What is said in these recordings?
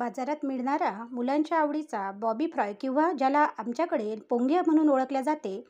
बाजारात मिळणारा मुलांच्या आवडीचा बॉबी फ्राय किंवा ज्याला आमच्याकडे पोंगे म्हणून ओळखले जाते,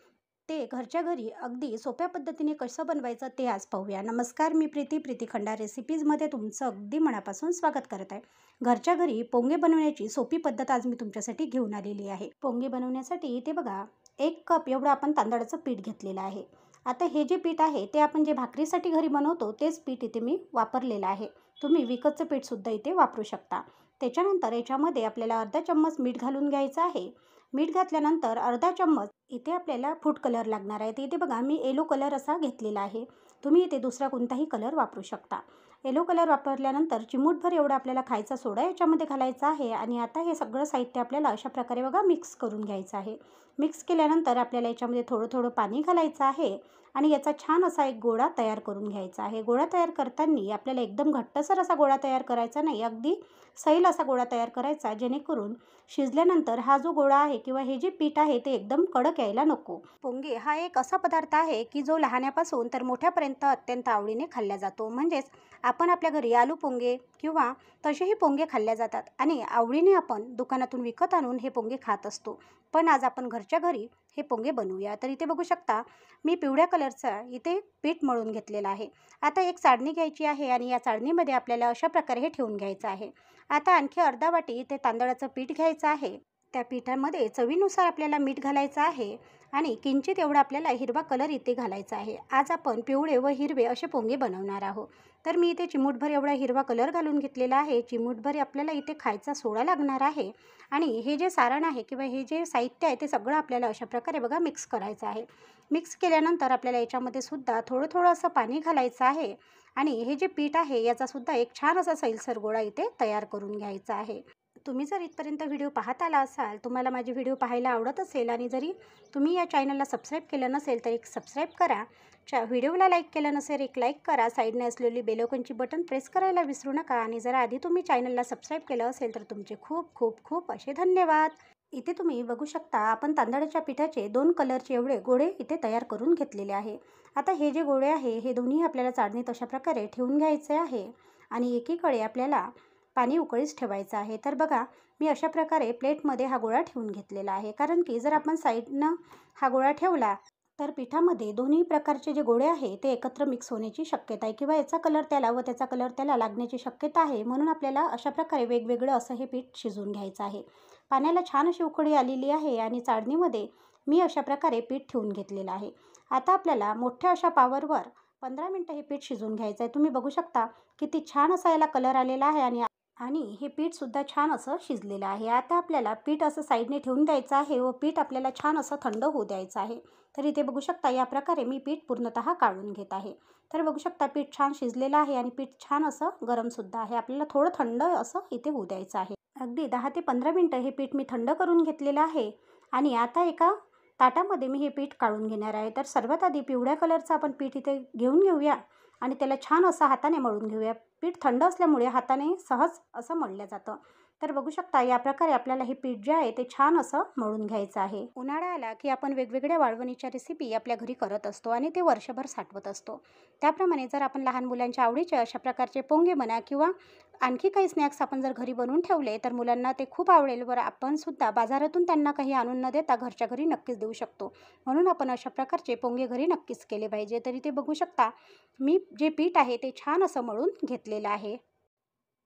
ते घरच्या घरी अगदी सोप्या पद्धतीने कसं बनवायचं ते आज पाहूया. नमस्कार, मी प्रीती खंडार रेसिपीजमध्ये तुमचं अगदी मनापासून स्वागत करत आहे. घरच्या घरी पोंगे बनवण्याची सोपी पद्धत आज मी तुमच्यासाठी घेऊन आलेली आहे. पोंगे बनवण्यासाठी इथे बघा 1 कप एवढं आपण तांदळाचं पीठ घेतलेलं आहे. आता हे जे पीठ आहे ते आपण जे भाकरीसाठी घरी बनवतो तेच पीठ इथे मी वापरलेलं आहे. तुम्ही विकतचं पीठसुद्धा इथे वापरू शकता. त्याच्यानंतर याच्यामध्ये आपल्याला अर्धा चम्मच मीठ घालून घ्यायचं आहे. मीठ घातल्यानंतर अर्धा चम्मच इथे आपल्याला फूड कलर लागणार आहे. तर इथे बघा मी येलो कलर असा घेतलेला आहे. तुम्ही इथे दुसरा कोणताही कलर वापरू शकता. येलो कलर वापरल्यानंतर चिमूटभर एवढा आपल्याला खायचा सोडा याच्यामध्ये घालायचा आहे. आणि आता हे सगळं साहित्य आपल्याला अशा प्रकारे बघा मिक्स करून घ्यायचं आहे. मिक्स केल्यानंतर आपल्याला याच्यामध्ये थोडं थोडं पाणी घालायचं आहे आणि याचा छान असा एक गोळा तयार करून घ्यायचा आहे. गोळा तयार करताना आपल्याला एकदम घट्टसर असा गोळा तयार करायचा नाही, अगदी सैल असा गोळा तयार करायचा, जेणेकरून शिजल्यानंतर हा जो गोळा आहे किंवा हे जे पीठ आहे ते एकदम कडक यायला नको. पोंगे हा एक असा पदार्थ आहे की जो लहानापासून तर मोठ्यापर्यंत अत्यंत आवडीने खाल्ला जातो. म्हणजेच आपण आपल्या घरी आलू पोंगे किंवा तसेही पोंगे खाल्ल्या जातात आणि आवडीने आपण दुकानातून विकत आणून हे पोंगे खात असतो. पण आज आपण घरच्या घरी हे पोंगे बनवूया. तर इथे बघू शकता मी पिवळ्या कलरचा इथे पीठ मळून घेतलेला आहे. आता एक चाळणी घ्यायची आहे आणि या चाळणीमध्ये आपल्याला अशा प्रकारे हे ठेवून घ्यायचं आहे. आता आणखी अर्धा वाटी इथे तांदळाचं पीठ घ्यायचं आहे. त्या पिठामध्ये चवीनुसार आपल्याला मीठ घालायचं आहे आणि किंचित एवढा आपल्याला हिरवा कलर इथे घालायचा आहे. आज आपण पिवळे व हिरवे असे पोंगे बनवणार आहोत. तर मी इथे चिमूटभर एवढा हिरवा कलर घालून घेतलेला आहे. चिमूटभर आपल्याला इथे खायचा सोडा लागणार आहे आणि हे जे सारण आहे किंवा हे जे साहित्य आहे ते सगळं आपल्याला अशा प्रकारे बघा मिक्स करायचं आहे. मिक्स केल्यानंतर आपल्याला याच्यामध्ये सुद्धा थोडं थोडं असं पाणी घालायचं आहे आणि हे जे पीठ आहे याचा सुद्धा एक छान असा सैलसर गोळा इथे तयार करून घ्यायचा आहे. तुम्ही जर इथपर्यंत व्हिडिओ पाहत आला असाल, तुम्हाला माझे व्हिडिओ पाहायला आवडत असेल आणि जरी तुम्ही या चॅनलला सबस्क्राईब केलं नसेल तर एक सबस्क्राईब करा. व्हिडिओला लाईक केलं नसेल एक लाईक करा. साईडने असलेली बेल आयकॉनची बटन प्रेस करायला विसरू नका. आणि जर आधी तुम्ही चॅनलला सबस्क्राईब केलं असेल तर तुमचे खूप खूप खूप असे धन्यवाद. इथे तुम्ही बघू शकता आपण तांदळाच्या पिठाचे 2 कलरचे एवढे गोळे इथे तयार करून घेतलेले आहे. आता हे जे गोळे आहे हे दोन्ही आपल्याला चाळणीत अशा प्रकारे ठेवून घ्यायचे आहे आणि एकीकडे आपल्याला पाणी उकळीस ठेवायचं आहे. तर बघा मी अशा प्रकारे प्लेटमध्ये हा गोळा ठेवून घेतलेला आहे, कारण की जर आपण साईडनं हा गोळा ठेवला तर पिठामध्ये दोन्ही प्रकारचे जे गोळे आहे ते एकत्र मिक्स होण्याची शक्यता आहे किंवा याचा कलर त्याला व त्याचा कलर त्याला लागण्याची शक्यता आहे. म्हणून आपल्याला अशा प्रकारे वेगवेगळं असं हे पीठ शिजवून घ्यायचं आहे. पाण्याला छान अशी उकळी आलेली आहे आणि चाळणीमध्ये मी अशा प्रकारे पीठ ठेवून घेतलेलं आहे. आता आपल्याला मोठ्या अशा पावरवर 15 मिनटं हे पीठ शिजवून घ्यायचं आहे. तुम्ही बघू शकता किती छान असा याला कलर आलेला आहे आणि हे पीठसुद्धा छान असं शिजलेलं आहे. आता आपल्याला पीठ असं साईडने ठेवून द्यायचं आहे व पीठ आपल्याला छान असं थंड होऊ द्यायचं आहे. तर इथे बघू शकता या प्रकारे मी पीठ पूर्णतः काढून घेत आहे. तर बघू शकता पीठ छान शिजलेलं आहे आणि पीठ छान असं गरमसुद्धा आहे. आपल्याला थोडं थंड असं इथे होऊ द्यायचं आहे. अगदी 10 ते 15 मिनटं हे पीठ मी थंड करून घेतलेलं आहे आणि आता एका ताटामध्ये मी हे पीठ काढून घेणार आहे. तर सर्वात आधी पिवळ्या कलरचं आपण पीठ इथे घेऊया आणि त्याला छान असं हाताने मळून घेऊया. पीठ थंड असल्यामुळे हाताने सहज असं मळलं जातं. तर बघू शकता या प्रकारे आपल्याला हे पीठ जे आहे ते छान असं मळून घ्यायचं आहे. उन्हाळा आला की आपण वेगवेगळ्या वाळवणीच्या रेसिपी आपल्या घरी करत असतो आणि ते वर्षभर साठवत असतो. त्याप्रमाणे जर आपण लहान मुलांच्या आवडीचे अशा प्रकारचे पोंगे म्हणा किंवा आणखी काही स्नॅक्स आपण जर घरी बनवून ठेवले तर मुलांना ते खूप आवडेल. वर आपण सुद्धा बाजारातून त्यांना काही आणून न देता घरच्या घरी नक्कीच देऊ शकतो. म्हणून आपण अशा प्रकारचे पोंगे घरी नक्कीच केले पाहिजे. तरी ते बघू शकता मी जे पीठ आहे ते छान असं मळून घेतलेलं आहे.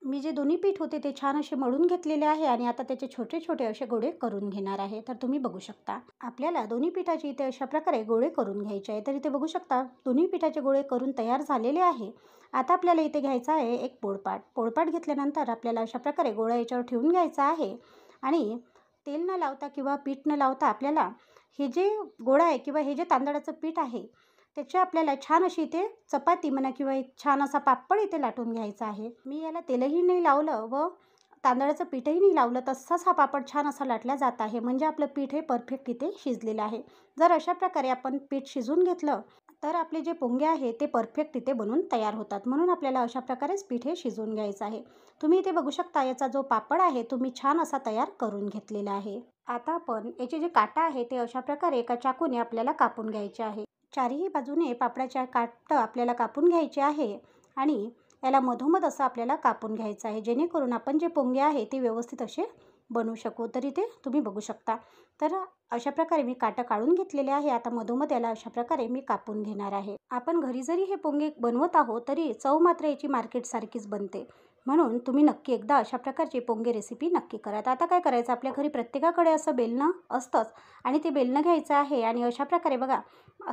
मी जे दोन्ही पीठ होते ते छान असे मळून घेतलेले आहे आणि आता त्याचे छोटे छोटे असे गोळे करून घेणार आहे. तर तुम्ही बघू शकता आपल्याला दोन्ही पिठाचे इथे अशा प्रकारे गोळे करून घ्यायचे आहे. तर इथे बघू शकता दोन्ही पिठाचे गोळे करून तयार झालेले आहे. आता आपल्याला इथे घ्यायचा आहे एक पोळपाट. पोळपाट घेतल्यानंतर आपल्याला अशा प्रकारे गोळा याच्यावर ठेवून घ्यायचा आहे आणि तेल न लावता किंवा पीठ न लावता आपल्याला हे जे गोळा आहे किंवा हे जे तांदळाचं पीठ आहे त्याची आपल्याला छान अशी इथे चपाती म्हणा किंवा एक छान असा पापड इथे लाटून घ्यायचा आहे. मी याला तेलही नाही लावलं व तांदळाचं पीठही नाही लावलं, तसाच हा पापड छान असा लाटला जात आहे. म्हणजे आपलं पीठ हे परफेक्ट इथे शिजलेलं आहे. जर अशा प्रकारे आपण पीठ शिजवून घेतलं तर आपले जे पोंगे आहे ते परफेक्ट इथे बनून तयार होतात. म्हणून आपल्याला अशा प्रकारेच पीठ हे शिजवून घ्यायचं आहे. तुम्ही इथे बघू शकता याचा जो पापड आहे तो मी छान असा तयार करून घेतलेला आहे. आता आपण याचे जे काटा आहे ते अशा प्रकारे एका चाकूने आपल्याला कापून घ्यायचे आहे. चारही बाजूने पापडाच्या काठ आपल्याला कापून घ्यायचे आहे आणि याला मधोमध असं आपल्याला कापून घ्यायचं आहे, जेणेकरून आपण जे पोंगे आहे ते व्यवस्थित असे बनवू शकू. तर इथे तुम्ही बघू शकता. तर अशा प्रकारे मी काटं काढून घेतलेले आहे. आता मधोमध याला अशा प्रकारे मी कापून घेणार आहे. आपण घरी जरी हे पोंगे बनवत आहोत तरी चव मात्र याची मार्केटसारखीच बनते. म्हणून तुम्ही नक्की एकदा अशा प्रकारची पोंगे रेसिपी नक्की करा. आता काय करायचं, आपल्या घरी प्रत्येकाकडे असं बेलणं असतंच आणि ते बेलणं घ्यायचं आहे आणि अशा प्रकारे बघा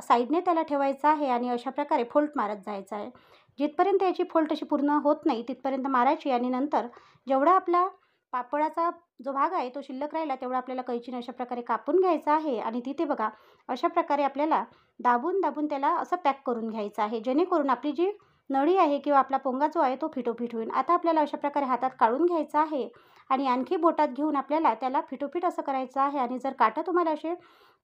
साईडने त्याला ठेवायचं आहे आणि अशा प्रकारे फोल्ट मारत जायचं आहे. जिथपर्यंत याची फोल्ट अशी पूर्ण होत नाही तिथपर्यंत मारायची आणि नंतर जेवढा आपला पापडाचा जो भाग आहे तो शिल्लक राहिला तेवढा आपल्याला कैचीने अशा प्रकारे कापून घ्यायचा आहे आणि तिथे बघा अशा प्रकारे आपल्याला दाबून दाबून त्याला असं पॅक करून घ्यायचं आहे, जेणेकरून आपली जी नळी आहे किंवा आपला पोंगा जो आहे तो फिटोफिट होईल. आता आपल्याला अशा प्रकारे हातात काढून घ्यायचा आहे आणि आणखी बोटात घेऊन आपल्याला त्याला फिटोफिट असं करायचं आहे. आणि जर काटं तुम्हाला असे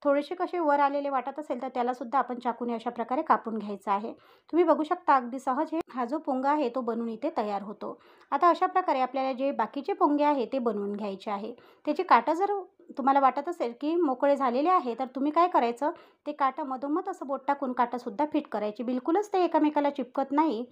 थोडेसे कसे वर आलेले वाटत असेल तर त्यालासुद्धा आपण चाकूने अशा प्रकारे कापून घ्यायचं आहे. तुम्ही बघू शकता अगदी सहज हा जो पोंगा आहे तो बनून इथे तयार होतो. आता अशा प्रकारे आपल्याला जे बाकीचे पोंगे आहे ते बनवून घ्यायचे आहे. त्याचे काटं जर तुम्हाला वाटत असेल की मोकळे झालेले आहे तर तुम्ही काय करायचं, ते काटं मधोमध असं बोट टाकून काटंसुद्धा फिट करायची. बिलकुलच ते एकमेकाला चिपकत नाही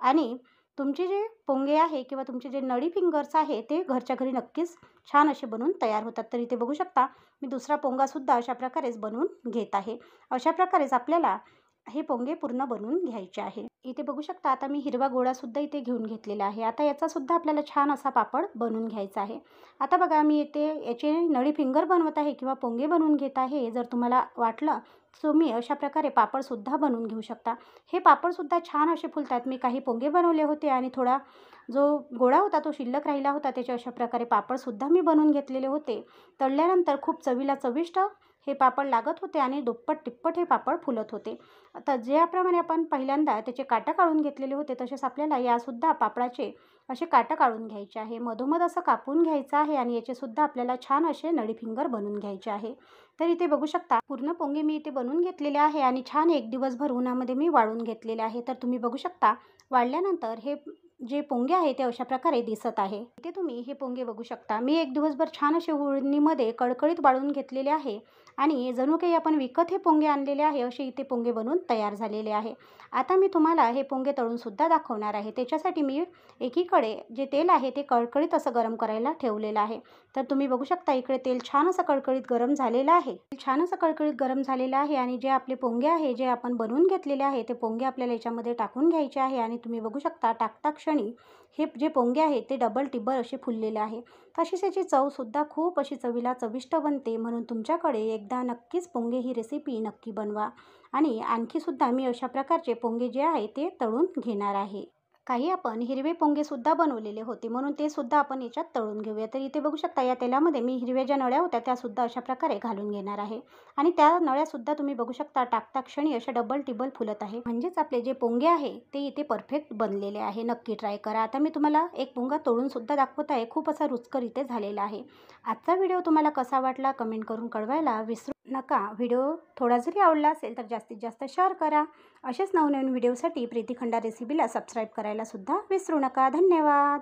आणि तुमचे जे पोंगे आहे किंवा तुमचे जे नळी फिंगर्स आहे ते घरच्या घरी नक्कीच छान असे बनवून तयार होतात. तर इथे बघू शकता मी दुसरा पोंगासुद्धा अशा प्रकारेच बनवून घेत आहे. अशा प्रकारेच आपल्याला हे पोंगे पूर्ण बनवून घ्यायचे आहे. इथे बघू शकता आता मी हिरवा गोळासुद्धा इथे घेऊन घेतलेला आहे. आता याचासुद्धा आपल्याला छान असा पापड बनवून घ्यायचा आहे. आता बघा मी इथे याचे नळी फिंगर बनवत आहे किंवा पोंगे बनवून घेत आहे. जर तुम्हाला वाटलं तुम्ही अशा प्रकारे पापडसुद्धा बनवून घेऊ शकता. हे पापडसुद्धा छान असे फुलतात. मी काही पोंगे बनवले होते आणि थोडा जो गोळा होता तो शिल्लक राहिला होता, त्याचे अशा प्रकारे पापडसुद्धा मी बनवून घेतलेले होते. तळल्यानंतर खूप चवीला चविष्ट हे पापड लागत होते आणि दुप्पट तिप्पट हे पापड फुलत होते. आता ज्याप्रमाणे आपण पहिल्यांदा त्याचे काटं काढून घेतलेले होते तसेच आपल्याला यासुद्धा पापडाचे असे काटं काढून घ्यायचे आहे. मधोमध असं कापून घ्यायचं आहे आणि याचेसुद्धा आपल्याला छान असे नळी फिंगर बनवून घ्यायचे आहे. तर इथे बघू शकता पूर्ण पोंगे मी इथे बनवून घेतलेले आहे आणि छान एक दिवसभर उन्हामध्ये मी वाळून घेतलेले आहे. तर तुम्ही बघू शकता वाळल्यानंतर हे जे पोंगे आहे ते अशा प्रकारे दिसत आहे. इथे तुम्ही हे पोंगे बघू शकता. मी एक दिवसभर छान असे उन्हामध्ये कडकडीत वाळून घेतलेले आहे आणि जणू काही आपण विकत हे पोंगे आणलेले आहे असे इथे पोंगे बनवून तयार झालेले आहे. आता मी तुम्हाला हे पोंगे तळूनसुद्धा दाखवणार आहे. त्याच्यासाठी मी एकीकडे जे तेल आहे ते कडकडीत असं गरम करायला ठेवलेलं आहे. तर तुम्ही बघू शकता इकडे तेल छान असं कडकडीत गरम झालेलं आहे. छान असं कडकडीत गरम झालेलं आहे आणि जे आपले पोंगे आहे जे आपण बनवून घेतलेले आहे ते पोंगे आपल्याला याच्यामध्ये टाकून घ्यायचे आहे आणि तुम्ही बघू शकता टाकता क्षणी हे जे पोंगे आहे ते डबल टिब्बल असे फुललेले आहे. तशीच याची चवसुद्धा खूप अशी चवीला चविष्ट बनते. म्हणून तुमच्याकडे एकदा नक्कीच पोंगे ही रेसिपी नक्की बनवा आणि आणखीसुद्धा मी अशा प्रकारचे पोंगे जे आहे ते तळून घेणार आहे. काही आपण हिरवे पोंगेसुद्धा बनवलेले होते म्हणून ते सुद्धा आपण याच्यात तळून घेऊया. तर इथे बघू शकता या तेलामध्ये मी हिरव्या ज्या नळ्या होत्या त्यासुद्धा अशा प्रकारे घालून घेणार आहे आणि त्या नळ्यासुद्धा तुम्ही बघू शकता टाकता क्षणी अशा डबल टिबल फुलत आहे. म्हणजेच आपले जे पोंगे आहे ते इथे परफेक्ट बनलेले आहे. नक्की ट्राय करा. आता मी तुम्हाला एक पोंगा तळूनसुद्धा दाखवत आहे. खूप असा रुचकर इथे झालेला आहे. आजचा व्हिडिओ तुम्हाला कसा वाटला कमेंट करून कळवायला विसरू नका. व्हिडिओ थोडा जरी आवडला असेल तर जास्तीत जास्त शेअर करा. असेच नवनवीन व्हिडिओसाठी प्रीती खंडा रेसिपीला सबस्क्राईब करायला सुद्धा विसरू नका. धन्यवाद.